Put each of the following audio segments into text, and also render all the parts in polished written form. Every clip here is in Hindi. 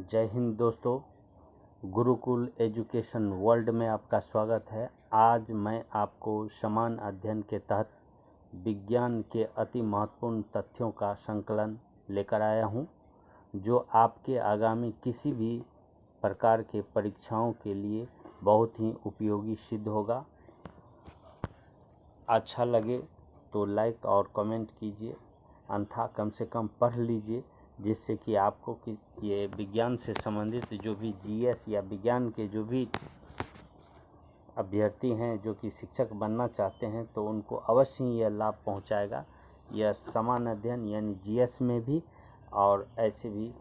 जय हिंद दोस्तों, गुरुकुल एजुकेशन वर्ल्ड में आपका स्वागत है। आज मैं आपको समान अध्ययन के तहत विज्ञान के अति महत्वपूर्ण तथ्यों का संकलन लेकर आया हूं, जो आपके आगामी किसी भी प्रकार के परीक्षाओं के लिए बहुत ही उपयोगी सिद्ध होगा। अच्छा लगे तो लाइक और कमेंट कीजिए, अन्यथा कम से कम पढ़ लीजिए, जिससे कि आपको कि ये विज्ञान से संबंधित जो भी जीएस या विज्ञान के जो भी अभ्यर्थी हैं जो कि शिक्षक बनना चाहते हैं, तो उनको अवश्य ही यह लाभ पहुंचाएगा। यह समान अध्ययन यानी जीएस में भी और ऐसे भी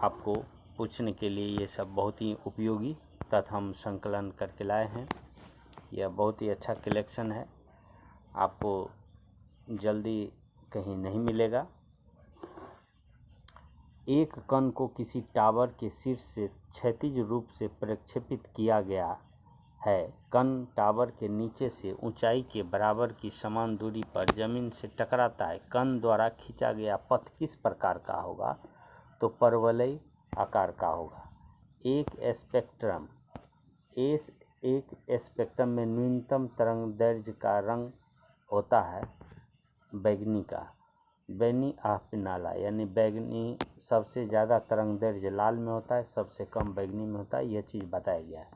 आपको पूछने के लिए ये सब बहुत ही उपयोगी तथा हम संकलन करके लाए हैं। यह बहुत ही अच्छा कलेक्शन है, आपको जल्दी कहीं नहीं मिलेगा। एक कण को किसी टावर के शीर्ष से क्षैतिज रूप से प्रक्षेपित किया गया है। कण टावर के नीचे से ऊंचाई के बराबर की समान दूरी पर जमीन से टकराता है। कण द्वारा खींचा गया पथ किस प्रकार का होगा? तो परवलयी आकार का होगा। एक स्पेक्ट्रम में न्यूनतम तरंग दैर्ध्य का रंग होता है बैंगनी का। बैनी नाला यानी बैंगनी सबसे ज़्यादा तरंग दैर्ध्य लाल में होता है, सबसे कम बैंगनी में होता है। यह चीज़ बताया गया है।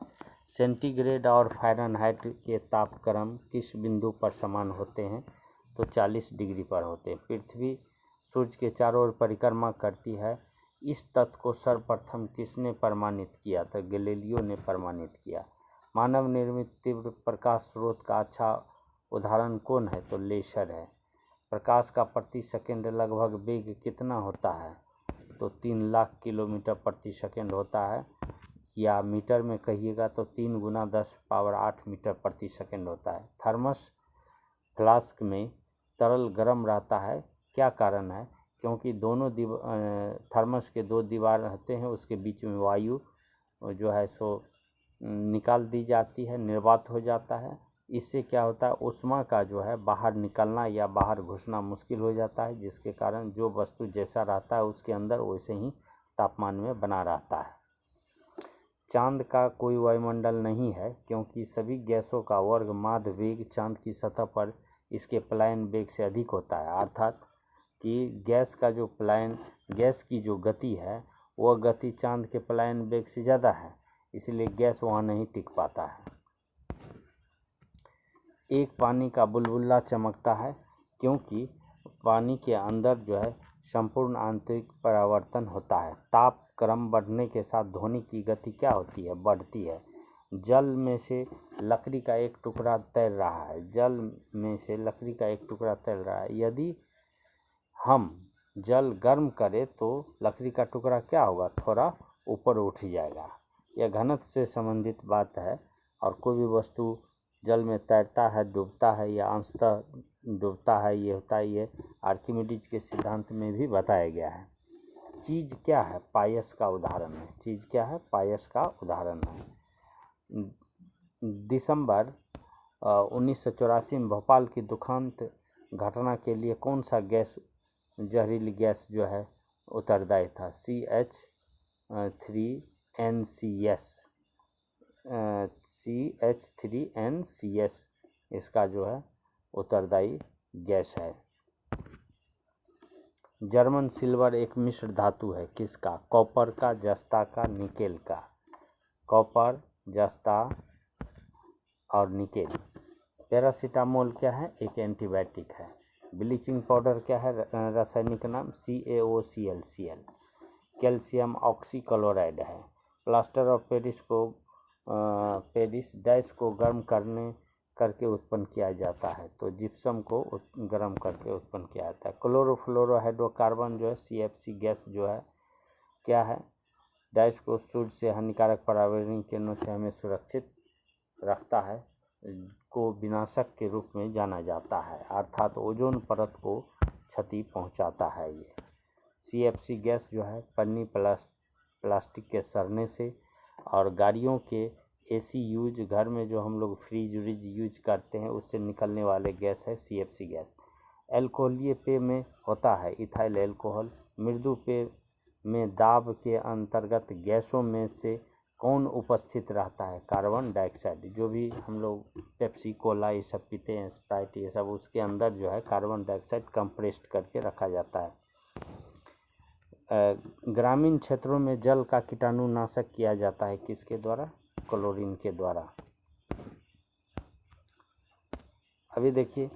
सेंटीग्रेड और फ़ारेनहाइट के तापक्रम किस बिंदु पर समान होते हैं? तो 40 डिग्री पर होते हैं। पृथ्वी सूर्य के चारों ओर परिक्रमा करती है। इस तथ्य को सर्वप्रथम किसने प्रमाणित किया? तो गैलीलियो ने प्रमाणित किया। मानव निर्मित तीव्र प्रकाश स्रोत का अच्छा उदाहरण कौन है? तो लेज़र है। प्रकाश का प्रति सेकंड लगभग वेग कितना होता है? तो 3 लाख किलोमीटर प्रति सेकंड होता है, या मीटर में कहिएगा तो 3 × 10⁸ मीटर प्रति सेकंड होता है। थर्मस फ्लास्क में तरल गर्म रहता है, क्या कारण है? क्योंकि दोनों थर्मस के 2 दीवार रहते हैं, उसके बीच में वायु जो है सो निकाल दी जाती है, निर्वात हो जाता है। इससे क्या होता है, ऊष्मा का जो है बाहर निकलना या बाहर घुसना मुश्किल हो जाता है, जिसके कारण जो वस्तु जैसा रहता है उसके अंदर वैसे ही तापमान में बना रहता है। चांद का कोई वायुमंडल नहीं है, क्योंकि सभी गैसों का वर्ग माध्य वेग चांद की सतह पर इसके पलायन वेग से अधिक होता है। अर्थात कि गैस की जो गति है वह गति चांद के पलायन वेग से ज़्यादा है, इसलिए गैस वहाँ नहीं टिक पाता है। एक पानी का बुलबुला चमकता है क्योंकि पानी के अंदर जो है संपूर्ण आंतरिक परावर्तन होता है। ताप क्रम बढ़ने के साथ ध्वनि की गति क्या होती है? बढ़ती है। जल में से लकड़ी का एक टुकड़ा तैर रहा है। यदि हम जल गर्म करें तो लकड़ी का टुकड़ा क्या होगा? थोड़ा ऊपर उठ जाएगा। यह घनत्व से संबंधित बात है। और कोई भी वस्तु जल में तैरता है, डूबता है या अंशतः डूबता है, ये होता है। ये आर्किमिडीज के सिद्धांत में भी बताया गया है। चीज़ क्या है? पायस का उदाहरण है। चीज़ क्या है? पायस का उदाहरण है। दिसंबर 1984 में भोपाल की दुखांत घटना के लिए कौन सा गैस, जहरीली गैस जो है उत्तरदायी था? CH3NCS इसका जो है उत्तरदायी गैस है। जर्मन सिल्वर एक मिश्र धातु है, किसका? कॉपर का, जस्ता का, निकेल का। कॉपर, जस्ता और निकेल। पैरासीटामोल क्या है? एक एंटीबायोटिक है। ब्लीचिंग पाउडर क्या है? रासायनिक नाम CaOCl। कैल्शियम ऑक्सीक्लोराइड है। प्लास्टर ऑफ पेरिस डैश को गर्म करके उत्पन्न किया जाता है, तो जिप्सम को गर्म करके उत्पन्न किया जाता है। क्लोरोफ्लोरोहाइड्रोकार्बन जो है CFC गैस जो है क्या है? डैश को सूर्य से हानिकारक पर्यावरणीय किरणों से हमें सुरक्षित रखता है, को विनाशक के रूप में जाना जाता है, अर्थात ओजोन परत को क्षति पहुंचाता है। ये CFC गैस जो है पन्नी प्लास्टिक के सड़ने से, और गाड़ियों के AC यूज, घर में जो हम लोग फ्रिज यूज करते हैं उससे निकलने वाले गैस है CFC गैस। अल्कोहलीय पेय में होता है इथाइल अल्कोहल। मृदु पेय में दाब के अंतर्गत गैसों में से कौन उपस्थित रहता है? Carbon dioxide. जो भी हम लोग पेप्सी कोला ये सब पीते हैं, स्प्राइट ये सब, उसके अंदर जो है कार्बन डाइऑक्साइड कंप्रेस्ड करके रखा जाता है। ग्रामीण क्षेत्रों में जल का कीटाणुनाशक किया जाता है किसके द्वारा? क्लोरीन के द्वारा। अभी देखिए,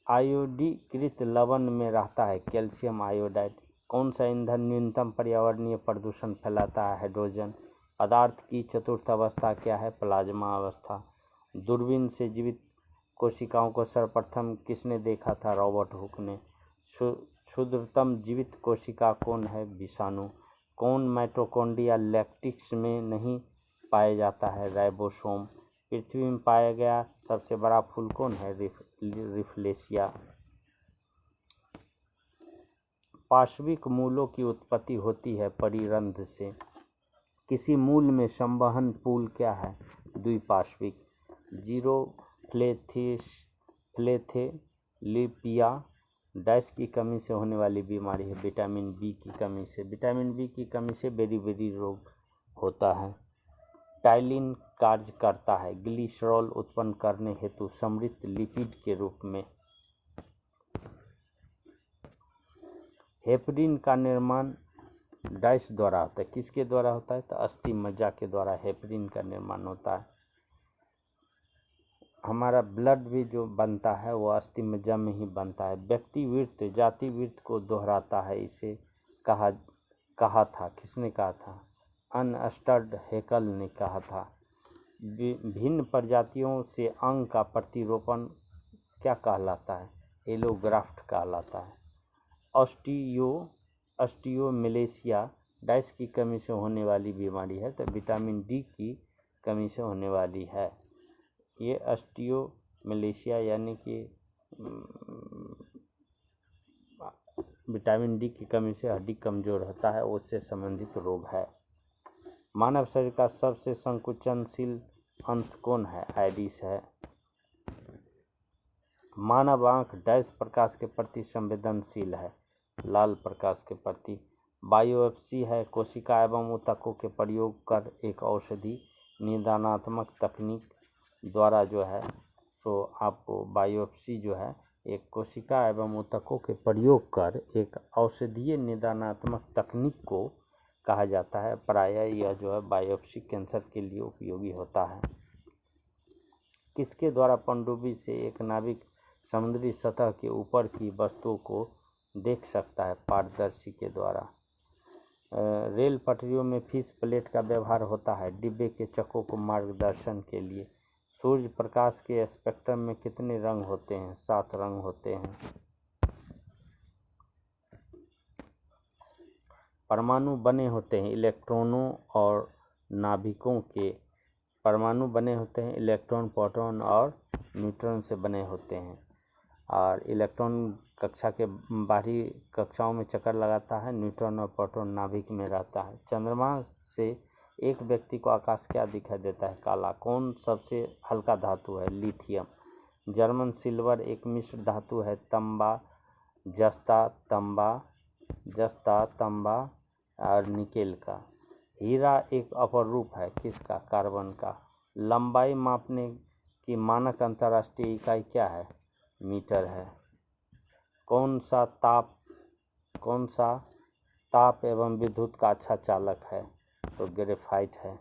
आयोडीकृत लवण में रहता है कैल्शियम आयोडाइड। कौन सा ईंधन न्यूनतम पर्यावरणीय प्रदूषण फैलाता है? हाइड्रोजन। पदार्थ की चतुर्थ अवस्था क्या है? प्लाज्मा अवस्था। दूरबीन से जीवित कोशिकाओं को सर्वप्रथम किसने देखा था? रॉबर्ट हुक ने। क्षुद्रतम जीवित कोशिका कौन है? विषाणु। कौन माइटोकॉन्ड्रिया लैक्टिक्स में नहीं पाया जाता है? राइबोसोम। पृथ्वी में पाया गया सबसे बड़ा फूल कौन है? रिफ्लेशिया। पार्श्विक मूलों की उत्पत्ति होती है परिरंध्र से। किसी मूल में संवहन पुल क्या है? द्विपार्श्विक। जीरोफ्लेथेलिपिया डैश की कमी से होने वाली बीमारी है? विटामिन बी की कमी से। विटामिन बी की कमी से बेरी रोग होता है। टाइलिन कार्य करता है ग्लिसरॉल उत्पन्न करने हेतु समृद्ध लिपिड के रूप में। हेपरिन का निर्माण डैश द्वारा होता है। किसके द्वारा होता है? तो अस्थि मज्जा के द्वारा हेपरिन का निर्माण होता है। हमारा ब्लड भी जो बनता है वो अस्थि मज्जा में ही बनता है। व्यक्ति वृत्त जाति वृत्त को दोहराता है, इसे कहा था किसने कहा था? अनस्टर्ड हेकल ने कहा था। भिन्न प्रजातियों से अंग का प्रतिरोपण क्या कहलाता है? एलोग्राफ्ट कहलाता है। ऑस्टियोमेलेशिया डैश की कमी से होने वाली बीमारी है? तो विटामिन डी की कमी से होने वाली है। ये ऑस्टियोमेलेशिया यानी कि विटामिन डी की कमी से हड्डी कमज़ोर होता है, उससे संबंधित रोग है। मानव शरीर का सबसे संकुचनशील अंश कौन है? आइरिस है। मानव आँख डैश प्रकाश के प्रति संवेदनशील है? लाल प्रकाश के प्रति। बायोप्सी है कोशिका एवं ऊतकों के प्रयोग कर एक औषधि निदानात्मक तकनीक द्वारा जो है सो आपको बायोप्सी जो है एक कोशिका एवं ऊतकों के प्रयोग कर एक औषधीय निदानात्मक तकनीक को कहा जाता है। प्रायः यह जो है बायोप्सी कैंसर के लिए उपयोगी होता है। किसके द्वारा पनडुब्बी से एक नाविक समुद्री सतह के ऊपर की वस्तुओं को देख सकता है? पारदर्शी के द्वारा। रेल पटरियों में फिश प्लेट का व्यवहार होता है डिब्बे के चक्कों को मार्गदर्शन के लिए। सूर्य प्रकाश के स्पेक्ट्रम में कितने रंग होते हैं? 7 रंग होते हैं। परमाणु बने होते हैं इलेक्ट्रॉनों और नाभिकों के। परमाणु बने होते हैं इलेक्ट्रॉन, प्रोटॉन और न्यूट्रॉन से बने होते हैं। और इलेक्ट्रॉन कक्षा के बाहरी कक्षाओं में चक्कर लगाता है, न्यूट्रॉन और प्रोटॉन नाभिक में रहता है। चंद्रमा से एक व्यक्ति को आकाश क्या दिखाई देता है? काला। कौन सबसे हल्का धातु है? लिथियम। जर्मन सिल्वर एक मिश्र धातु है तांबा, जस्ता, तांबा और निकेल का। हीरा एक अपर रूप है किसका? कार्बन का। लंबाई मापने की मानक अंतर्राष्ट्रीय इकाई क्या है? मीटर है। कौन सा ताप एवं विद्युत का अच्छा चालक है? तो ग्रेफाइट है।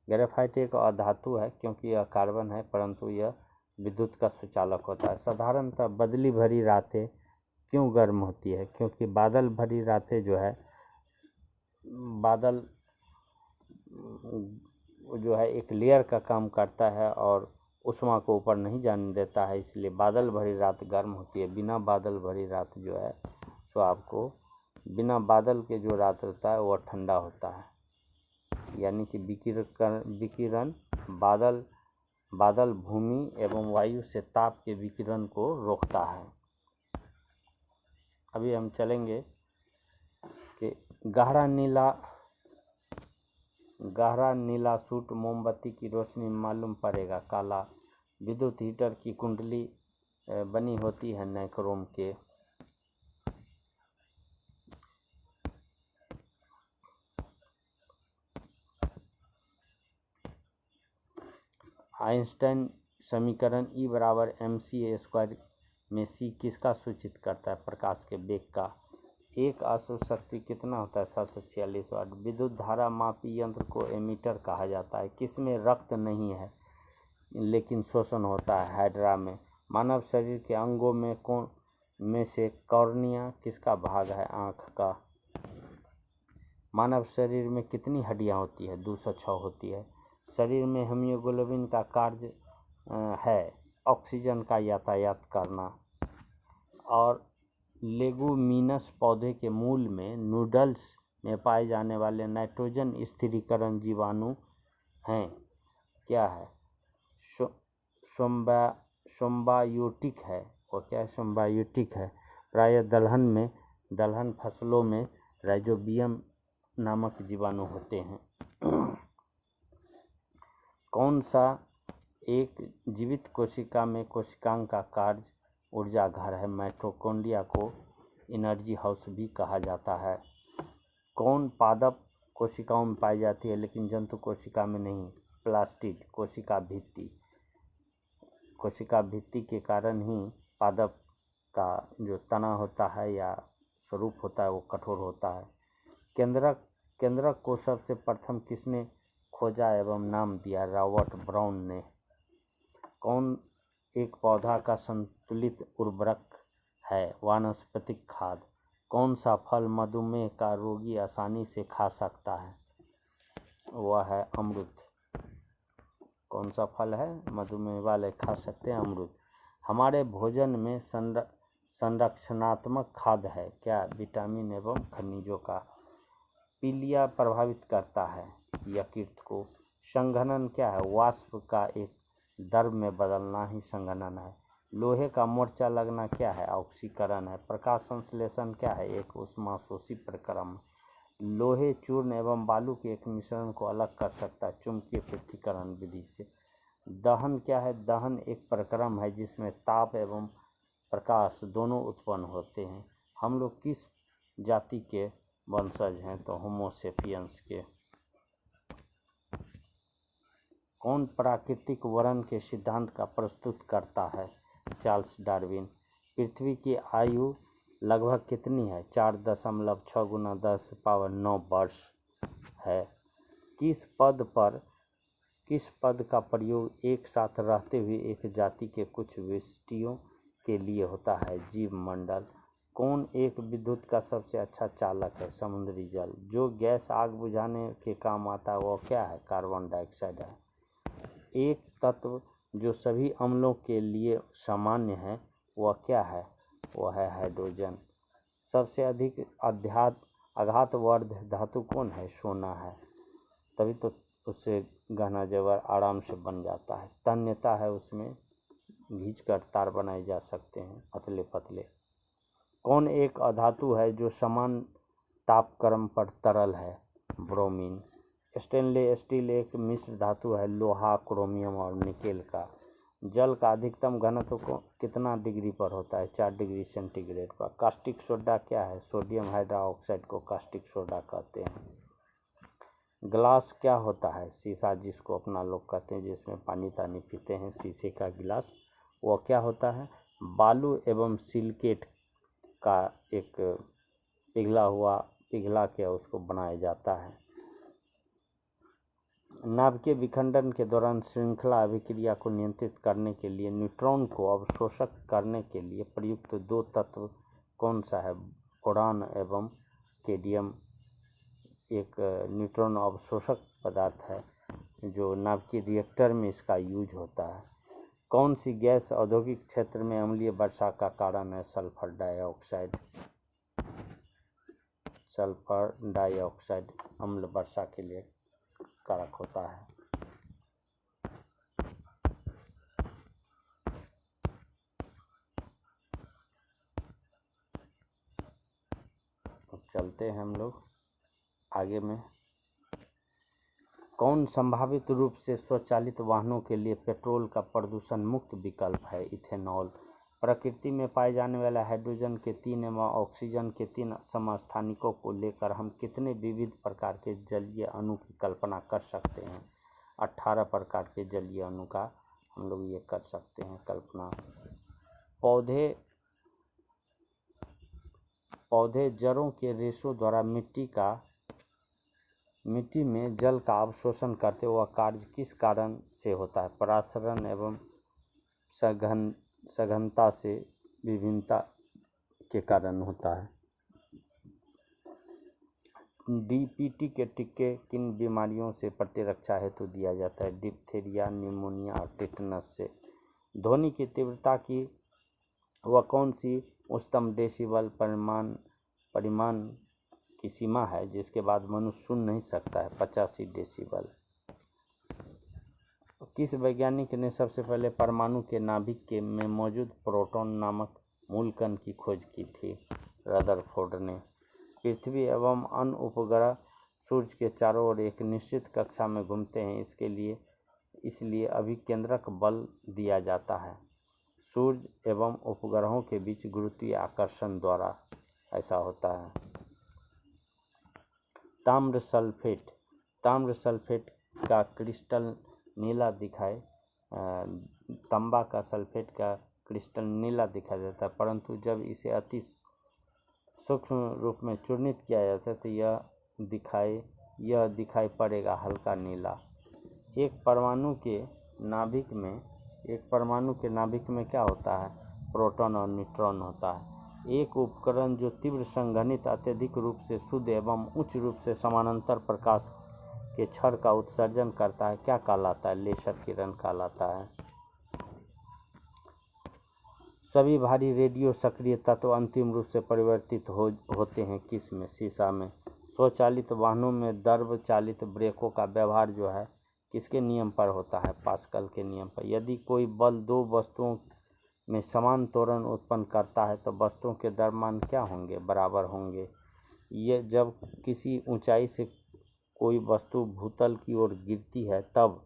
ग्रेफाइट एक अधातु है क्योंकि यह कार्बन है, परंतु यह विद्युत का सुचालक होता है। साधारणतः बदली भरी रातें क्यों गर्म होती है? क्योंकि बादल भरी रातें जो है, बादल जो है एक लेयर का काम करता है और ऊष्मा को ऊपर नहीं जाने देता है, इसलिए बादल भरी रात गर्म होती है। बिना बादल भरी रात जो है तो आपको बिना बादल के जो रात होता है वह ठंडा होता है। यानी कि विकिरण बादल भूमि एवं वायु से ताप के विकिरण को रोकता है। अभी हम चलेंगे कि गहरा नीला सूट मोमबत्ती की रोशनी में मालूम पड़ेगा काला। विद्युत हीटर की कुंडली बनी होती है नाइक्रोम के। आइंस्टाइन समीकरण E बराबर mc² में c किसका सूचित करता है? प्रकाश के वेग का। एक अश्व शक्ति कितना होता है? 746 वाट। विद्युत धारा मापी यंत्र को एमीटर कहा जाता है। किसमें रक्त नहीं है लेकिन शोषण होता है? हाइड्रा में। मानव शरीर के अंगों में कौन में से कॉर्निया किसका भाग है? आँख का। मानव शरीर में कितनी हड्डियाँ होती है? 206 होती है। शरीर में हीमोग्लोबिन का कार्य है ऑक्सीजन का यातायात करना। और लेगुमिनस पौधे के मूल में नूडल्स में पाए जाने वाले नाइट्रोजन स्थिरीकरण जीवाणु हैं। क्या है? सोम्बायोटिक है। और क्या है? सोम्बायोटिक है। प्रायः दलहन फसलों में राइजोबियम नामक जीवाणु होते हैं। कौन सा एक जीवित कोशिका में कोशिकांग का कार्य ऊर्जा घर है? माइटोकॉन्ड्रिया को एनर्जी हाउस भी कहा जाता है। कौन पादप कोशिकाओं में पाई जाती है लेकिन जंतु कोशिका में नहीं? प्लास्टिड कोशिका भित्ति। कोशिका भित्ति के कारण ही पादप का जो तना होता है या स्वरूप होता है वो कठोर होता है। केंद्रक को सबसे प्रथम किसने खोजा एवं नाम दिया? रॉबर्ट ब्राउन ने। कौन एक पौधा का संतुलित उर्वरक है? वानस्पतिक खाद। कौन सा फल मधुमेह का रोगी आसानी से खा सकता है? वह है अमरूद। कौन सा फल है मधुमेह वाले खा सकते हैं? अमरूद। हमारे भोजन में संरक्षणात्मक खाद्य है। क्या? विटामिन एवं खनिजों का। पीलिया प्रभावित करता है यकृत को। संघनन क्या है? वाष्प का एक द्रव में बदलना ही संघनन है। लोहे का मोर्चा लगना क्या है? ऑक्सीकरण है। प्रकाश संश्लेषण क्या है? एक ऊष्माशोषी प्रक्रम। लोहे चूर्ण एवं बालू के एक मिश्रण को अलग कर सकता है चुंबकीय पृथक्करण विधि से। दहन क्या है? दहन एक प्रक्रम है जिसमें ताप एवं प्रकाश दोनों उत्पन्न होते हैं। हम लोग किस जाति के वंशज हैं? तो होमोसेपियंस के। कौन प्राकृतिक वर्ण के सिद्धांत का प्रस्तुत करता है? Charles Darwin. पृथ्वी की आयु लगभग कितनी है? 4.6 गुना 10⁻9 वर्ष है। किस पद का प्रयोग एक साथ रहते हुए एक जाति के कुछ विशिष्टियों के लिए होता है? जीव मंडल। कौन एक विद्युत का सबसे अच्छा चालक है? समुद्री जल। जो गैस आग बुझाने के काम आता है वो क्या है? कार्बन डाइऑक्साइड है। एक तत्व जो सभी अम्लों के लिए सामान्य है वह क्या है? वह है हाइड्रोजन। सबसे अधिक आघातवर्ध धातु कौन है? सोना है। तभी तो उससे गहना जेवर आराम से बन जाता है। तन्यता है, उसमें खींचकर तार बनाए जा सकते हैं पतले पतले। कौन एक अधातु है जो समान तापक्रम पर तरल है? ब्रोमीन। स्टेनलेस स्टील एक मिश्र धातु है लोहा, क्रोमियम और निकेल का। जल का अधिकतम घनत्व को कितना डिग्री पर होता है? 4 डिग्री सेंटीग्रेड पर। कास्टिक सोडा क्या है? सोडियम हाइड्रोक्साइड को कास्टिक सोडा कहते हैं। गिलास क्या होता है? शीशा, जिसको अपना लोग कहते हैं, जिसमें पानी तानी पीते हैं, शीशे का गिलास। वह क्या होता है? बालू एवं सिलिकेट का एक पिघला के उसको बनाया जाता है। नाभिकीय विखंडन के दौरान श्रृंखला अभिक्रिया को नियंत्रित करने के लिए न्यूट्रॉन को अवशोषित करने के लिए प्रयुक्त 2 तत्व कौन सा है? बोरान एवं कैडमियम। एक न्यूट्रॉन अवशोषक पदार्थ है जो नाभिकीय रिएक्टर में इसका यूज होता है। कौन सी गैस औद्योगिक क्षेत्र में अम्लीय वर्षा का कारण है? Sulphur dioxide. सल्फर डाइऑक्साइड अम्ल वर्षा के लिए कारक होता है। चलते हैं हम लोग आगे में। कौन संभावित रूप से स्वचालित वाहनों के लिए पेट्रोल का प्रदूषण मुक्त विकल्प है? इथेनॉल। प्रकृति में पाए जाने वाले हाइड्रोजन के 3 एवं ऑक्सीजन के 3 समस्थानिकों को लेकर हम कितने विविध प्रकार के जलीय अणु की कल्पना कर सकते हैं? 18 प्रकार के जलीय अणु का हम लोग ये कर सकते हैं कल्पना। पौधे जड़ों के रेशों द्वारा मिट्टी में जल का अवशोषण करते, वह कार्य किस कारण से होता है? परासरण एवं सघनता से विभिन्नता के कारण होता है। डीपीटी के टीके किन बीमारियों से प्रतिरक्षा हेतु दिया जाता है? डिप्थीरिया, निमोनिया और टिटनस से। ध्वनि की तीव्रता की वह कौन सी उच्चतम डेसिबल परिमाण की सीमा है जिसके बाद मनुष्य सुन नहीं सकता है? 85 डेसिबल। किस वैज्ञानिक ने सबसे पहले परमाणु के नाभिक में मौजूद प्रोटॉन नामक मूल कण की खोज की थी? रदरफोर्ड ने। पृथ्वी एवं अन्य उपग्रह सूर्य के चारों ओर एक निश्चित कक्षा में घूमते हैं, इसलिए अभिकेंद्रक बल दिया जाता है। सूर्य एवं उपग्रहों के बीच गुरुत्वीय आकर्षण द्वारा ऐसा होता है। ताम्र सल्फेट का क्रिस्टल नीला दिखाई तांबा का सल्फेट का क्रिस्टल नीला दिखाई देता है, परंतु जब इसे अति सूक्ष्म रूप में चूर्णित किया जाता है तो यह दिखाई पड़ेगा हल्का नीला। एक परमाणु के नाभिक में क्या होता है? प्रोटॉन और न्यूट्रॉन होता है। एक उपकरण जो तीव्र संघनित, अत्यधिक रूप से शुद्ध एवं उच्च रूप से समानांतर प्रकाश के क्षण का उत्सर्जन करता है, क्या कहलाता है? लेसर किरण कहलाता है। सभी भारी रेडियो सक्रिय तत्व अंतिम रूप से परिवर्तित होते हैं किस में? शीशा में। स्वचालित वाहनों में दर्व चालित ब्रेकों का व्यवहार जो है किसके नियम पर होता है? पास्कल के नियम पर। यदि कोई बल दो वस्तुओं में समान त्वरण उत्पन्न करता है तो वस्तुओं के द्रव्यमान क्या होंगे? बराबर होंगे। ये जब किसी ऊंचाई से कोई वस्तु भूतल की ओर गिरती है तब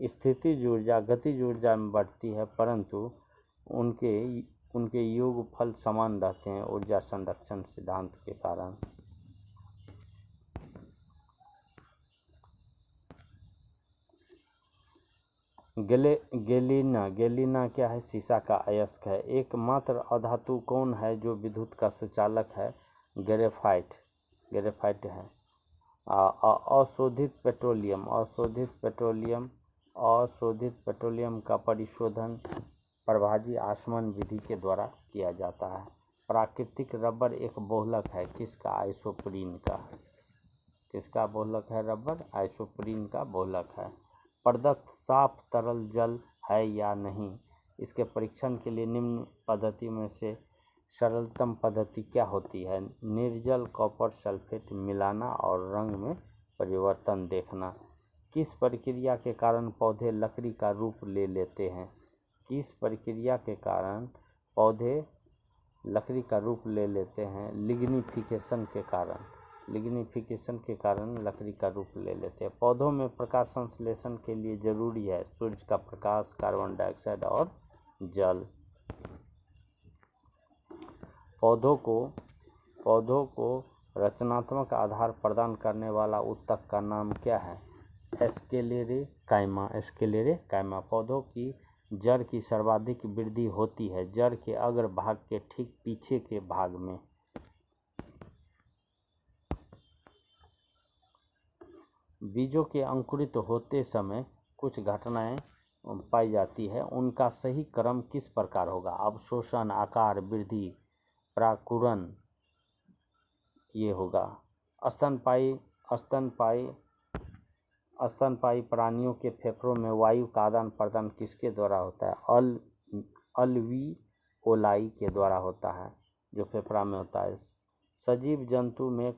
स्थितिज ऊर्जा गतिज ऊर्जा में बढ़ती है, परंतु उनके योगफल समान रहते हैं ऊर्जा संरक्षण सिद्धांत के कारण। गैलीना क्या है? शीशा का अयस्क है। एकमात्र अधातु कौन है जो विद्युत का सुचालक है? ग्रेफाइट है। अशोधित पेट्रोलियम का परिशोधन प्रभाजी आसवन विधि के द्वारा किया जाता है। प्राकृतिक रबर एक बहुलक है किसका? आइसोप्रीन का। किसका बहुलक है? रबर आइसोप्रीन का बहुलक है। प्रदत्त साफ तरल जल है या नहीं, इसके परीक्षण के लिए निम्न पद्धति में से सरलतम पद्धति क्या होती है? निर्जल कॉपर सल्फेट मिलाना और रंग में परिवर्तन देखना। किस प्रक्रिया के कारण पौधे लकड़ी का रूप ले लेते हैं? किस प्रक्रिया के कारण पौधे लकड़ी का रूप ले लेते हैं? लिग्निफिकेशन के कारण लकड़ी का रूप ले लेते हैं। पौधों में प्रकाश संश्लेषण के लिए जरूरी है सूर्य का प्रकाश, कार्बन डाइऑक्साइड और जल। पौधों को रचनात्मक आधार प्रदान करने वाला ऊतक का नाम क्या है? स्क्लेरेकाइमा। पौधों की जड़ की सर्वाधिक वृद्धि होती है जड़ के अग्र भाग के ठीक पीछे के भाग में। बीजों के अंकुरित होते समय कुछ घटनाएं पाई जाती है, उनका सही क्रम किस प्रकार होगा? अवशोषण, आकार वृद्धि, प्राकुरण ये होगा। स्तनपायी प्राणियों के फेफड़ों में वायु का आदान प्रदान किसके द्वारा होता है? अल्विओलाई के द्वारा होता है जो फेफड़ा में होता है। सजीव जंतु में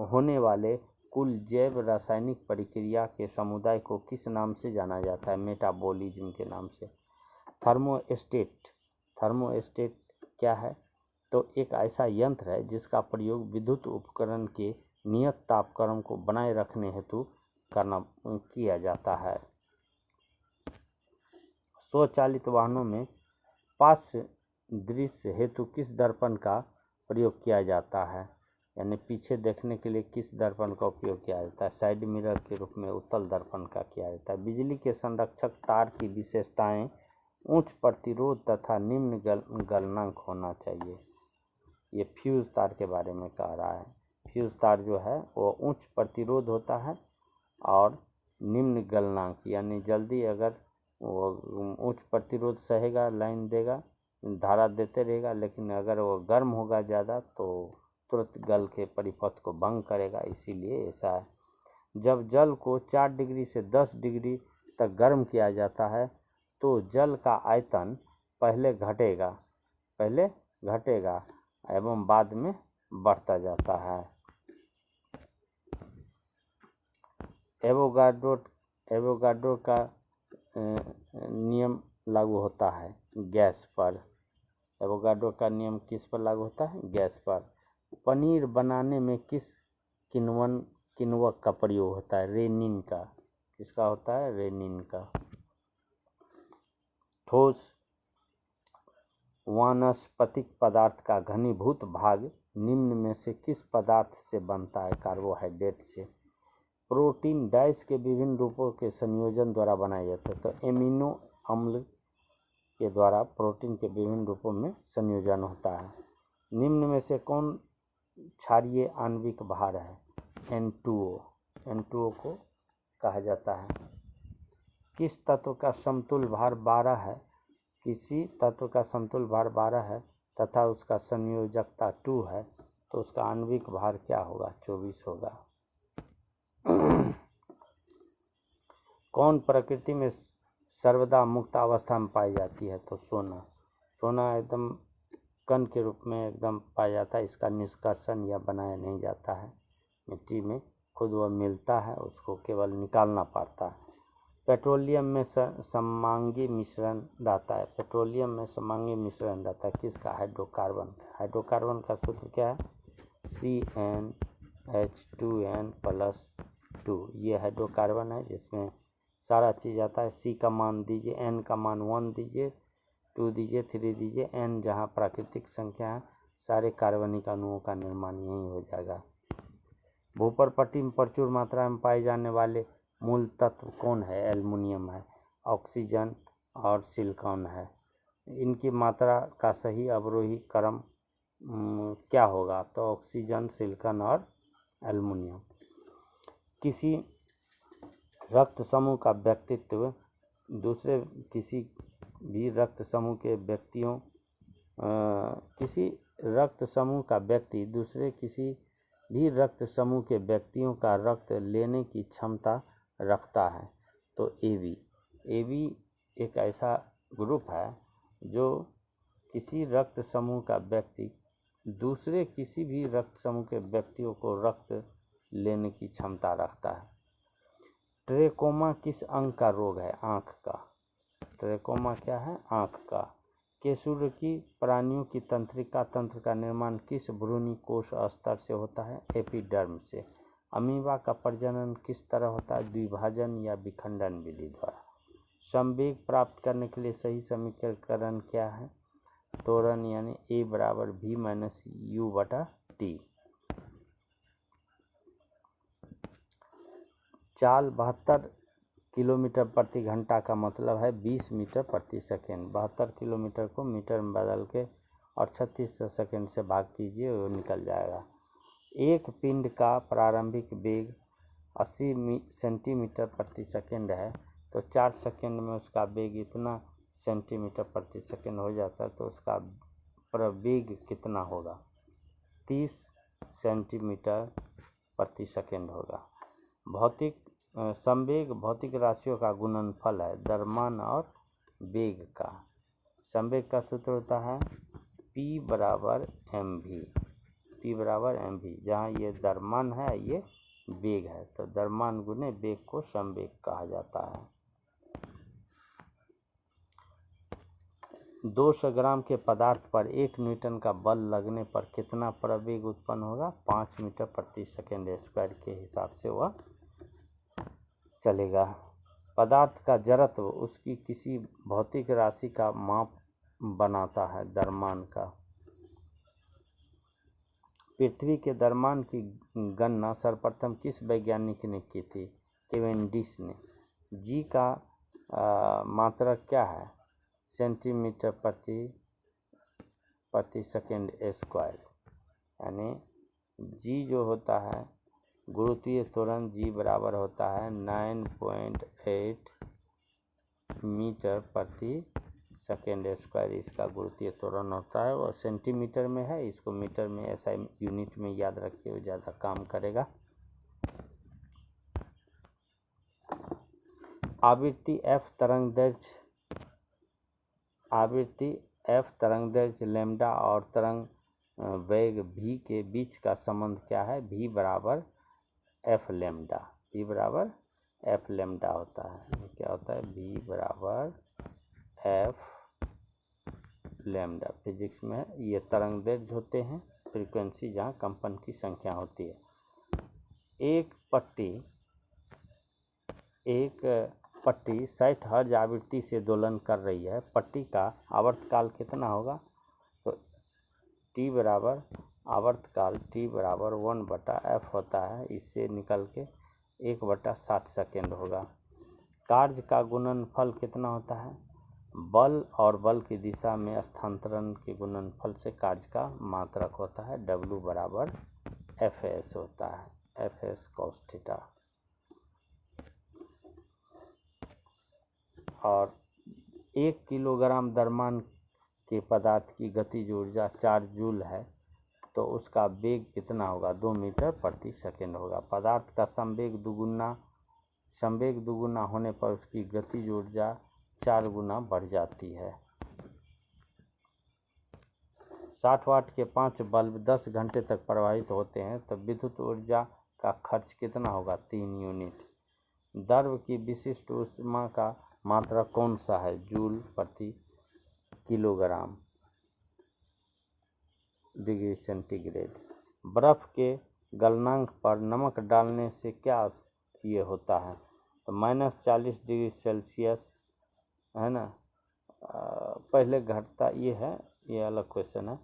होने वाले कुल जैव रासायनिक प्रक्रिया के समुदाय को किस नाम से जाना जाता है? मेटाबॉलिज्म के नाम से। थर्मोस्टेट क्या है? तो एक ऐसा यंत्र है जिसका प्रयोग विद्युत उपकरण के नियत तापक्रम को बनाए रखने हेतु किया जाता है। स्वचालित वाहनों में पार्श्व दृश्य हेतु किस दर्पण का प्रयोग किया जाता है? यानी पीछे देखने के लिए किस दर्पण का उपयोग किया जाता है? साइड मिरर के रूप में उत्तल दर्पण का किया जाता है। बिजली के संरक्षक तार की विशेषताएं उच्च प्रतिरोध तथा निम्न गलनांक होना चाहिए। ये फ्यूज तार के बारे में कह रहा है। फ्यूज तार जो है वो उच्च प्रतिरोध होता है और निम्न गलनांक, यानी जल्दी अगर वो उच्च प्रतिरोध सहेगा, लाइन देगा, धारा देते रहेगा, लेकिन अगर वो गर्म होगा ज़्यादा तो तुरंत गल के परिपथ को भंग करेगा, इसीलिए ऐसा है। जब जल को 4 डिग्री से 10 डिग्री तक गर्म किया जाता है तो जल का आयतन पहले घटेगा एवं बाद में बढ़ता जाता है। एवोगाड्रो का नियम लागू होता है गैस पर। एवोगाड्रो का नियम किस पर लागू होता है? गैस पर। पनीर बनाने में किस किण्वक का प्रयोग होता है? रेनिन का। किसका होता है? रेनिन का। ठोस वानस्पतिक पदार्थ का घनीभूत भाग निम्न में से किस पदार्थ से बनता है? कार्बोहाइड्रेट से। प्रोटीन डैश के विभिन्न रूपों के संयोजन द्वारा बनाए जाते हैं। तो एमिनो अम्ल के द्वारा प्रोटीन के विभिन्न रूपों में संयोजन होता है। निम्न में से कौन क्षारीय आणविक भार है? N2O। N2O को कहा जाता है। किस तत्व का समतुल्य भार 12 है? किसी तत्व का समतुल्य भार 12 है तथा उसका संयोजकता 2 है तो उसका आणविक भार क्या होगा? 24 होगा। कौन प्रकृति में सर्वदा मुक्त अवस्था में पाई जाती है? तो सोना एकदम कण के रूप में एकदम पाया जाता है। इसका निष्कर्षण या बनाया नहीं जाता है, मिट्टी में खुद वह मिलता है, उसको केवल निकालना पड़ता है। पेट्रोलियम में समांगी मिश्रण रहता है। पेट्रोलियम में समांगी मिश्रण रहता है किसका? हाइड्रोकार्बन। हाइड्रोकार्बन का सूत्र क्या है? CnH2n+2। ये हाइड्रोकार्बन है जिसमें सारा चीज़ आता है। C का मान दीजिए, N का मान 1 दीजिए, 2 दीजिए, 3 दीजिए, N जहाँ प्राकृतिक संख्या है, सारे कार्बनिक अणुओं का निर्माण यहीं हो जाएगा। भूपर्पट्टी में प्रचुर मात्रा में पाए जाने वाले मूल तत्व कौन है? एल्युमिनियम है, ऑक्सीजन और सिलिकॉन है। इनकी मात्रा का सही अवरोही क्रम क्या होगा? तो ऑक्सीजन, सिलिकॉन और एल्युमिनियम। किसी रक्त समूह का व्यक्तित्व दूसरे किसी भी रक्त समूह के व्यक्तियों किसी रक्त समूह का व्यक्ति दूसरे किसी भी रक्त समूह के व्यक्तियों का रक्त लेने की क्षमता रखता है। तो AB एक ऐसा ग्रुप है जो किसी रक्त समूह का व्यक्ति दूसरे किसी भी रक्त समूह के व्यक्तियों को रक्त लेने की क्षमता रखता है। ट्रेकोमा किस अंग का रोग है? आँख का। ट्रेकोमा क्या है? आँख का। केसूर्य की प्राणियों की तंत्रिका तंत्र का निर्माण किस भ्रूणी कोश स्तर से होता है? एपिडर्म से। अमीबा का प्रजनन किस तरह होता है? द्विभाजन या विखंडन विधि द्वारा। संवेग प्राप्त करने के लिए सही समीकरण क्या है? त्वरण यानी A = V - U/T। चाल 72 किलोमीटर प्रति घंटा का मतलब है 20 मीटर प्रति सेकेंड। 72 किलोमीटर को मीटर में बदल के और 36 सेकेंड से भाग कीजिए, वो निकल जाएगा। एक पिंड का प्रारंभिक वेग 80 सेंटीमीटर प्रति सेकेंड है तो 4 सेकेंड में उसका वेग इतना सेंटीमीटर प्रति सेकेंड हो जाता है तो उसका प्रवेग कितना होगा? 30 सेंटीमीटर प्रति सेकेंड होगा। संवेग भौतिक राशियों का गुणनफल है, द्रव्यमान और वेग का। संवेग का सूत्र होता है P = mv, जहाँ ये द्रव्यमान है, ये वेग है, तो द्रव्यमान गुने वेग को संवेग कहा जाता है। 200 ग्राम के पदार्थ पर 1 न्यूटन का बल लगने पर कितना प्रवेग उत्पन्न होगा? 5 मीटर प्रति सेकेंड स्क्वायर के हिसाब से वह चलेगा। पदार्थ का जड़त्व उसकी किसी भौतिक राशि का माप बनाता है, द्रव्यमान का। पृथ्वी के द्रव्यमान की गणना सर्वप्रथम किस वैज्ञानिक ने की थी? केवेंडिश ने। जी का मात्रक क्या है? सेंटीमीटर प्रति सेकेंड स्क्वायर। यानी जी जो होता है गुरुत्वीय त्वरण, जी बराबर होता है 9.8 मीटर प्रति सेकेंड स्क्वायर। इसका गुरुत्वीय त्वरण होता है और सेंटीमीटर में है, इसको मीटर में ऐसा यूनिट में याद रखिए, वो ज़्यादा काम करेगा। आवृत्ति एफ तरंग दैर्घ्य लैम्डा और तरंग वेग v के बीच का संबंध क्या है? v बराबर एफ लैम्डा। v बराबर एफ लैम्डा होता है। क्या होता है? v बराबर एफ लैम्डा। फिजिक्स में ये तरंग दैर्घ्य होते हैं, फ्रीक्वेंसी जहाँ कंपन की संख्या होती है। एक पट्टी 60 हर्ट्ज आवृत्ति से दोलन कर रही है। पट्टी का आवर्तकाल कितना होगा? तो टी बराबर आवर्तकाल टी बराबर 1/f होता है। इससे निकल के 1/60 सेकेंड होगा। कार्य का गुणनफल कितना होता है? बल और बल की दिशा में स्थानांतरण के गुणनफल से कार्य का मात्रक होता है। W बराबर Fs होता है, Fs cos थीटा। और 1 किलोग्राम द्रव्यमान के पदार्थ की गतिज ऊर्जा 4 जूल है, तो उसका वेग कितना होगा? 2 मीटर प्रति सेकेंड होगा। पदार्थ का संवेग दुगुना होने पर उसकी गतिज ऊर्जा 4 गुना बढ़ जाती है। 60 वाट के 5 बल्ब 10 घंटे तक प्रवाहित होते हैं, तब विद्युत ऊर्जा का खर्च कितना होगा? 3 यूनिट। द्रव्य की विशिष्ट ऊष्मा का मात्रा कौन सा है? जूल प्रति किलोग्राम डिग्री सेंटीग्रेड। बर्फ के गलनांक पर नमक डालने से क्या ये होता है? तो -40 डिग्री सेल्सियस है ना। पहले घटता ये है, ये अलग क्वेश्चन है।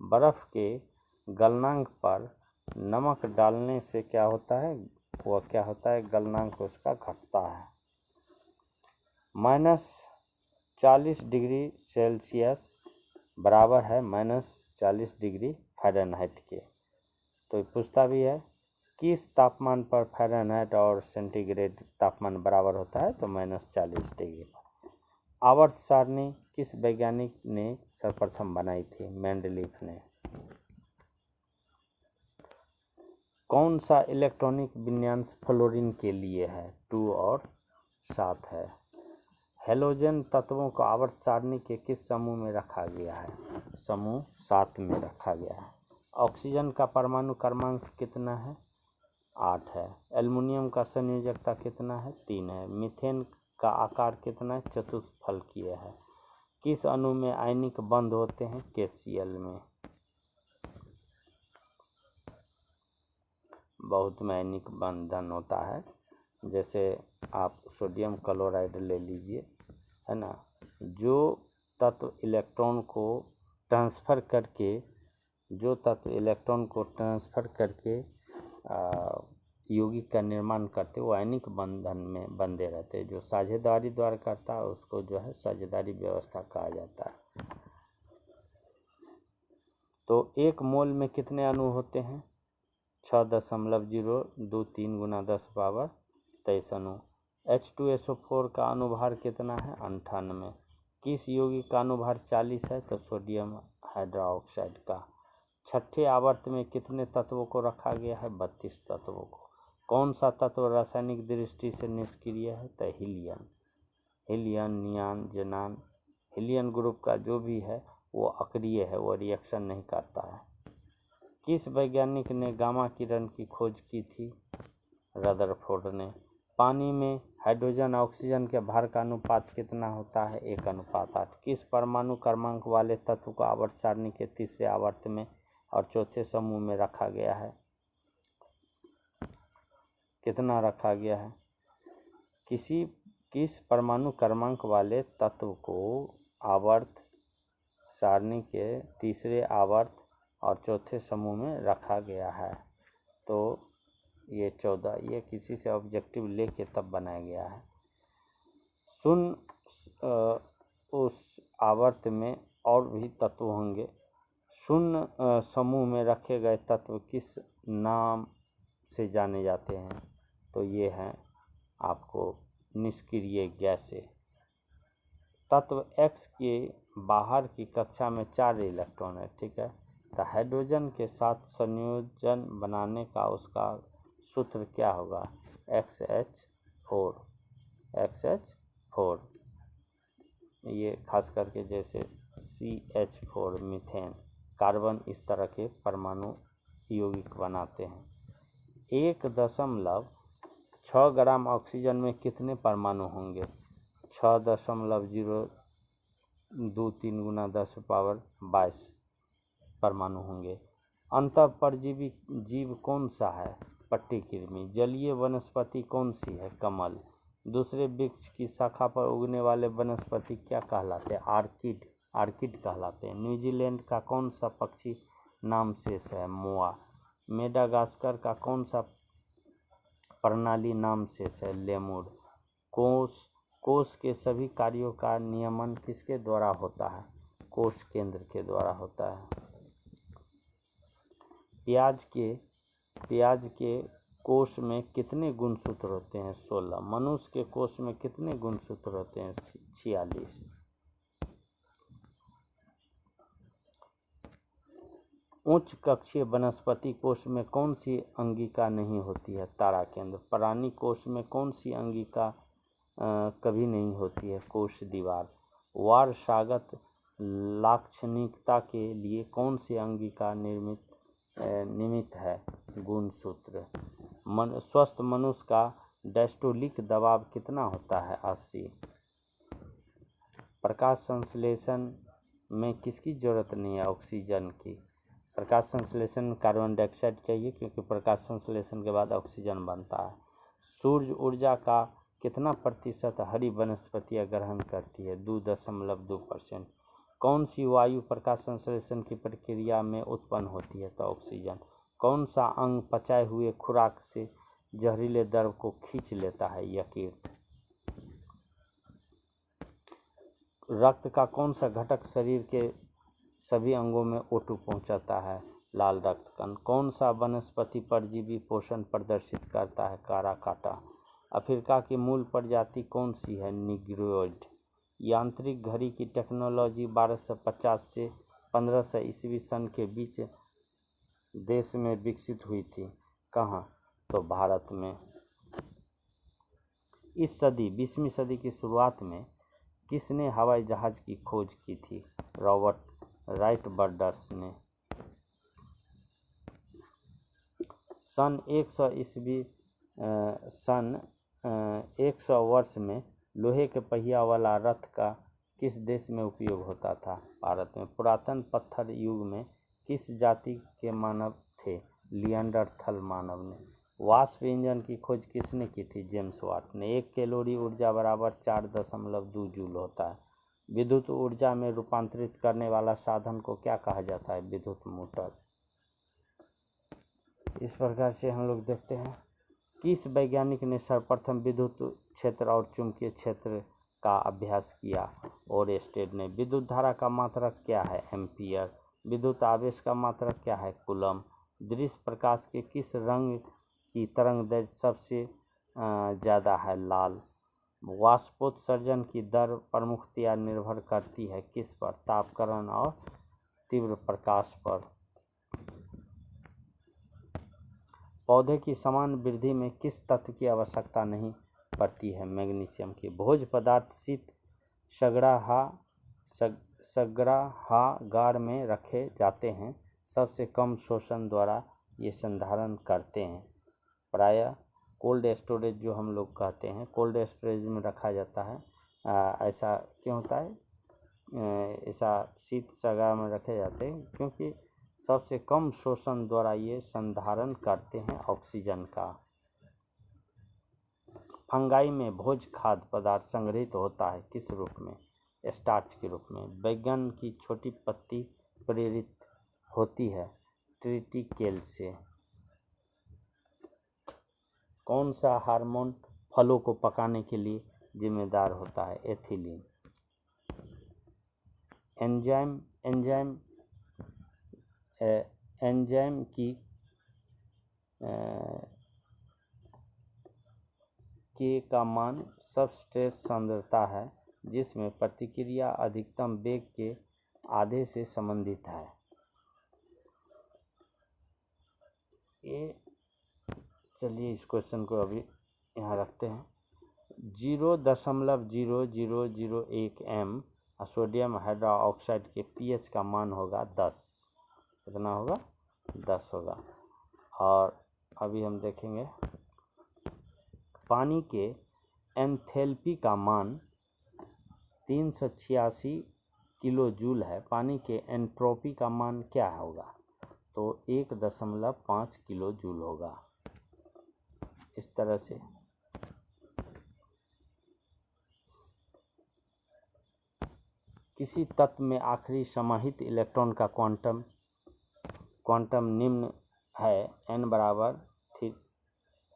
बर्फ के गलनांक पर नमक डालने से क्या होता है? वह क्या होता है? गलनांक उसका घटता है। -40 डिग्री सेल्सियस बराबर है -40 डिग्री फ़ारेनहाइट के। तो पूछता भी है किस तापमान पर फ़ारेनहाइट और सेंटीग्रेड तापमान बराबर होता है? तो -40 डिग्री। आवर्त सारणी किस वैज्ञानिक ने सर्वप्रथम बनाई थी? मेंडलीफ ने। कौन सा इलेक्ट्रॉनिक विन्यास फ्लोरीन के लिए है? 2 और 7 है। हेलोजन तत्वों को आवर्त सारणी के किस समूह में रखा गया है? समूह 7 में रखा गया है। ऑक्सीजन का परमाणु क्रमांक कितना है? 8 है। एल्युमिनियम का संयोजकता कितना है? 3 है। मीथेन का आकार कितना है? चतुष्फलकीय है। किस अणु में आयनिक बंध होते हैं? KCl में। बहुत में आयनिक बंधन होता है। जैसे आप सोडियम क्लोराइड ले लीजिए, है ना। जो तत्व इलेक्ट्रॉन को ट्रांसफ़र करके यौगिक का निर्माण करते, वो आयनिक बंधन में बंधे रहते हैं। जो साझेदारी द्वारा करता है उसको जो है साझेदारी व्यवस्था कहा जाता है। तो 1 मोल में कितने अणु होते हैं? 6.023 × 10⁻23 अणु। H2SO4 का अनुभार कितना है? 98। किस यौगिक का अनुभार 40 है? तो सोडियम हाइड्रोक्साइड का। छठे आवर्त में कितने तत्वों को रखा गया है? 32 तत्वों को। कौन सा तत्व रासायनिक दृष्टि से निष्क्रिय है? तो हीलियम, नियान, ज़ेनान। हीलियम ग्रुप का जो भी है वो अक्रिय है, वो रिएक्शन नहीं करता है। किस वैज्ञानिक ने गामा किरण की खोज की थी? रदरफोर्ड ने। पानी में हाइड्रोजन ऑक्सीजन के भार का अनुपात कितना होता है? 1:8। किस परमाणु क्रमांक वाले तत्व को आवर्त सारणी के तीसरे आवर्त में और चौथे समूह में रखा गया है? कितना रखा गया है? किस परमाणु क्रमांक वाले तत्व को आवर्त सारणी के तीसरे आवर्त और चौथे समूह में रखा गया है। तो ये 14 ये किसी से ऑब्जेक्टिव लेके तब बनाया गया है। शून्य उस आवर्त में और भी तत्व होंगे। शून्य समूह में रखे गए तत्व किस नाम से जाने जाते हैं? तो ये हैं आपको निष्क्रिय गैसें। तत्व X के बाहर की कक्षा में 4 इलेक्ट्रॉन है, ठीक है। तो हाइड्रोजन के साथ संयोजन बनाने का उसका सूत्र क्या होगा? XH4। ये खास करके जैसे CH4 मीथेन, कार्बन इस तरह के परमाणु यौगिक बनाते हैं। 1.6 ग्राम ऑक्सीजन में कितने परमाणु होंगे? 6.023 गुना 10⁻22 परमाणु होंगे। अंतःपरजीवी जीव कौन सा है? पट्टीकृमि। जलीय वनस्पति कौन सी है? कमल। दूसरे वृक्ष की शाखा पर उगने वाले वनस्पति क्या कहलाते हैं? आर्किड कहलाते हैं। न्यूजीलैंड का कौन सा पक्षी नाम शेष है? मोआ। मेडागास्कर का कौन सा प्रणाली नाम शेष है? लेमुर। कोष के सभी कार्यों का नियमन किसके द्वारा होता है? कोष केंद्र के द्वारा होता है। प्याज के कोष में कितने गुणसूत्र होते हैं? 16। मनुष्य के कोष में कितने गुणसूत्र होते हैं? 46। उच्च कक्षीय वनस्पति कोष में कौन सी अंगिका नहीं होती है? तारा केंद्र। प्राणी कोष में कौन सी अंगिका कभी नहीं होती है? कोष दीवार। वारसागत लाक्षणिकता के लिए कौन सी अंगिका निमित्त है? गुणसूत्र। स्वस्थ मनुष्य का डायस्टोलिक दबाव कितना होता है? 80। प्रकाश संश्लेषण में किसकी जरूरत नहीं है? ऑक्सीजन की। प्रकाश संश्लेषण में कार्बन डाइऑक्साइड चाहिए, क्योंकि प्रकाश संश्लेषण के बाद ऑक्सीजन बनता है। सूर्य ऊर्जा का कितना प्रतिशत हरी वनस्पतियाँ ग्रहण करती है? 2.2%। कौन सी वायु प्रकाश संश्लेषण की प्रक्रिया में उत्पन्न होती है? तो ऑक्सीजन। कौन सा अंग पचाए हुए खुराक से जहरीले द्रव को खींच लेता है? यकृत। रक्त का कौन सा घटक शरीर के सभी अंगों में O2 पहुंचाता है? लाल रक्त कण। कौन सा वनस्पति परजीवी पोषण प्रदर्शित करता है? कारा काटा। अफ्रीका की मूल प्रजाति कौन सी है? निग्रोइड। यांत्रिक घड़ी की टेक्नोलॉजी 1250 से 1500 ईस्वी सन के बीच देश में विकसित हुई थी। कहाँ? तो भारत में। इस सदी 20वीं सदी की शुरुआत में किसने हवाई जहाज की खोज की थी? रॉबर्ट राइट ब्रदर्स ने। सन 100 वर्ष में लोहे के पहिया वाला रथ का किस देश में उपयोग होता था? भारत में। पुरातन पत्थर युग में किस जाति के मानव थे? लिएंडरथल मानव ने। वाष्प इंजन की खोज किसने की थी? जेम्स वाट ने। 1 कैलोरी ऊर्जा बराबर 4.2 जूल होता है। विद्युत ऊर्जा में रूपांतरित करने वाला साधन को क्या कहा जाता है? विद्युत मोटर। इस प्रकार से हम लोग देखते हैं किस वैज्ञानिक ने सर्वप्रथम विद्युत क्षेत्र और चुंबकीय क्षेत्र का अभ्यास किया? ओरेस्टेड ने। विद्युत धारा का मात्रक क्या है? एम्पियर। विद्युत आवेश का मात्रक क्या है? कूलम। दृश्य प्रकाश के किस रंग की तरंगदैर्घ्य सबसे ज़्यादा है? लाल। वाष्पोत्सर्जन की दर प्रमुखतया निर्भर करती है किस पर? तापकरण और तीव्र प्रकाश पर। पौधे की समान वृद्धि में किस तत्व की आवश्यकता नहीं पड़ती है? मैग्नीशियम की। भोज्य पदार्थ शीत संग्रहागार में रखे जाते हैं। सबसे कम शोषण द्वारा ये संधारण करते हैं। प्रायः कोल्ड स्टोरेज जो हम लोग कहते हैं, कोल्ड स्टोरेज में रखा जाता है। ऐसा क्यों होता है? ऐसा शीत संग्रह में रखे जाते हैं क्योंकि सबसे कम शोषण द्वारा ये संधारण करते हैं ऑक्सीजन का। फंगाई में भोज्य खाद्य पदार्थ संग्रहित होता है किस रूप में? स्टार्च के रूप में। बैगन की छोटी पत्ती प्रेरित होती है ट्रिटिकेल से। कौन सा हार्मोन फलों को पकाने के लिए जिम्मेदार होता है? एथिलीन। एंजाइम की के का मान सबस्ट्रेट सांद्रता है जिसमें प्रतिक्रिया अधिकतम वेग के आधे से संबंधित है। ये चलिए इस क्वेश्चन को अभी यहाँ रखते हैं। 0.0001 m सोडियम हाइड्रोक्साइड के pH का मान होगा 10। कितना होगा? 10 होगा। और अभी हम देखेंगे पानी के एंथैल्पी का मान 386 किलो जूल है। पानी के एंट्रोपी का मान क्या होगा? तो 1.5 किलो जूल होगा। इस तरह से किसी तत्व में आखिरी समाहित इलेक्ट्रॉन का क्वांटम निम्न है। n बराबर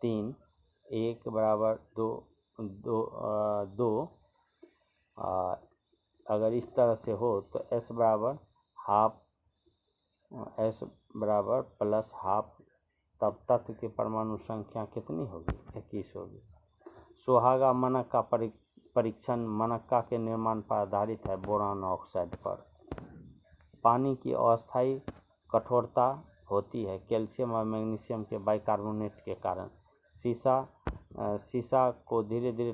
3, 1 बराबर 2। अगर इस तरह से हो तो s बराबर +12, तब तत्व की परमाणु संख्या कितनी होगी? 21 होगी। सोहागा मानक का परीक्षण मनक्का के निर्माण पर आधारित है, बोरान ऑक्साइड पर। पानी की अस्थायी कठोरता होती है कैल्शियम और मैग्नीशियम के बाइकार्बोनेट के कारण। शीशा को धीरे धीरे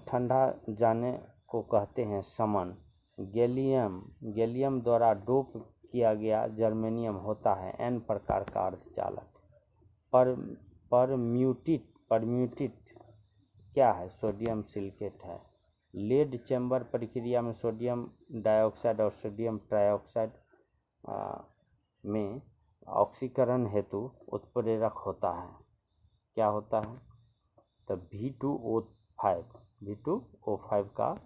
ठंडा जाने को कहते हैं शमन। गैलियम द्वारा डोप किया गया जर्मेनियम होता है n प्रकार का अर्धचालक। परम्यूटेट क्या है? सोडियम सिलिकेट है। लेड चैम्बर प्रक्रिया में सोडियम डाइऑक्साइड और सोडियम ट्राइऑक्साइड में ऑक्सीकरण हेतु उत्प्रेरक होता है। क्या होता है? तो V2O5 का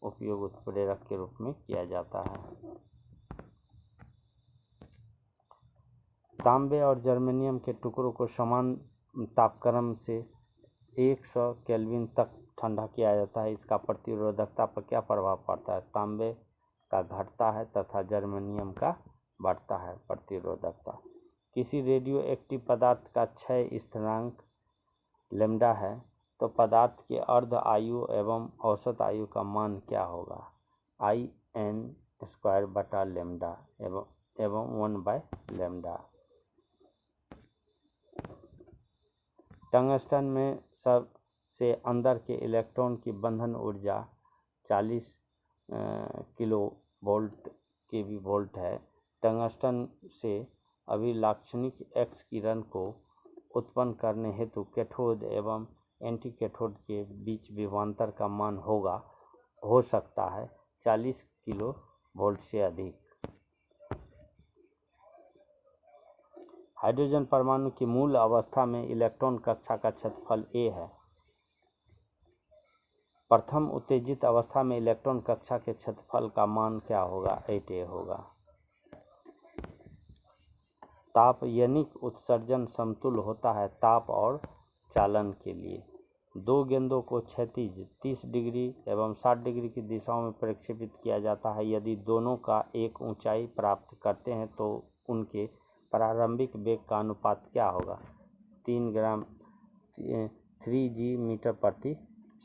उपयोग उत्प्रेरक के रूप में किया जाता है। तांबे और जर्मेनियम के टुकड़ों को समान तापक्रम से 100 केल्विन तक ठंडा किया जाता है। इसका प्रतिरोधकता पर क्या प्रभाव पड़ता है? तांबे का घटता है तथा जर्मेनियम का बढ़ता है प्रतिरोधकता। किसी रेडियो एक्टिव पदार्थ का क्षय स्थिरांक लैम्डा है तो पदार्थ के अर्ध आयु एवं औसत आयु का मान क्या होगा? IN²/λ एवं 1/λ। टंगस्टन में सबसे अंदर के इलेक्ट्रॉन की बंधन ऊर्जा 40 किलोवोल्ट केवी है। टंगस्टन से अभिलाक्षणिक एक्स किरण को उत्पन्न करने हेतु कैथोड एवं एंटी कैथोड के बीच विभवांतर का मान हो सकता है 40 किलोवोल्ट से अधिक। हाइड्रोजन परमाणु की मूल अवस्था में इलेक्ट्रॉन कक्षा का क्षेत्रफल a है। प्रथम उत्तेजित अवस्था में इलेक्ट्रॉन कक्षा के क्षेत्रफल का मान क्या होगा? 8a होगा। तापयनिक उत्सर्जन समतुल्य होता है ताप और चालन के लिए। दो गेंदों को क्षैतिज 30 डिग्री एवं 60 डिग्री की दिशाओं में प्रक्षेपित किया जाता है। यदि दोनों का एक ऊंचाई प्राप्त करते हैं तो उनके प्रारंभिक वेग का अनुपात क्या होगा? 3g मीटर प्रति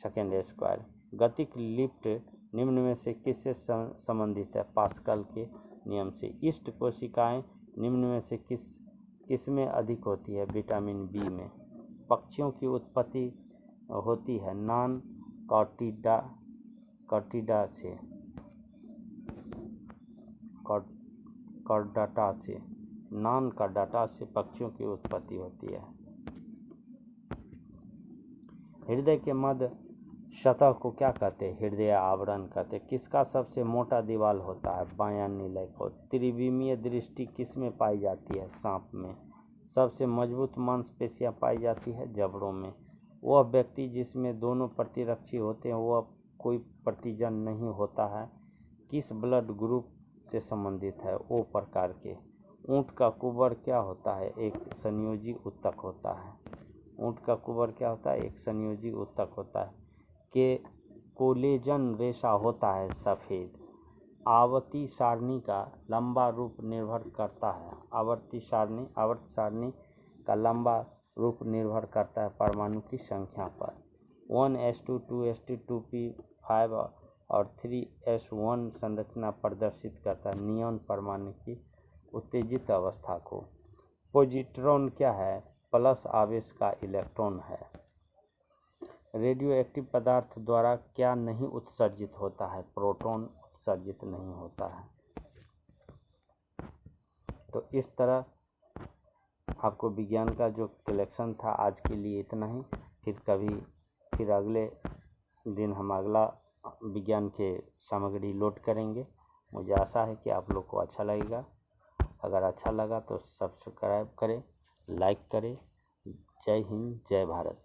सेकेंड स्क्वायर। गतिक लिफ्ट निम्न में से किससे संबंधित है? पास्कल के नियम से। ईस्ट कोशिकाएं निम्न में से किस में अधिक होती है? विटामिन बी में। पक्षियों की उत्पत्ति होती है नॉन कॉर्डिटा से। नॉन कॉर्डिटा से पक्षियों की उत्पत्ति होती है। हृदय के मध्य सतह को क्या कहते हैं? हृदय आवरण कहते हैं। किसका सबसे मोटा दीवार होता है? बायां नीलय को। त्रिविमीय दृष्टि किस में पाई जाती है? सांप में। सबसे मजबूत मांसपेशियां पाई जाती है जबड़ों में। वह व्यक्ति जिसमें दोनों प्रतिरक्षी होते हैं वह कोई प्रतिजन नहीं होता है। किस ब्लड ग्रुप से संबंधित है। ओ प्रकार के ऊँट का कुबर क्या होता है? एक संयोजी उत्तक होता है। ऊँट का कुबर क्या होता है? एक संयोजी उत्तक होता है। के कोलेजन रेशा होता है सफ़ेद। आवर्ती सारणी का लंबा रूप निर्भर करता है। आवर्त सारणी का लंबा रूप निर्भर करता है परमाणु की संख्या पर। 1s2 2s2 2p5 और 3s1 संरचना प्रदर्शित करता है नियॉन परमाणु की उत्तेजित अवस्था को। पॉजिट्रॉन क्या है? प्लस आवेश का इलेक्ट्रॉन है। रेडियो एक्टिव पदार्थ द्वारा क्या नहीं उत्सर्जित होता है? प्रोटॉन उत्सर्जित नहीं होता है। तो इस तरह आपको विज्ञान का जो कलेक्शन था आज के लिए इतना ही। फिर अगले दिन हम अगला विज्ञान के सामग्री लोड करेंगे। मुझे आशा है कि आप लोग को अच्छा लगेगा। अगर अच्छा लगा तो सब्सक्राइब करें, लाइक करें। जय हिंद, जय भारत।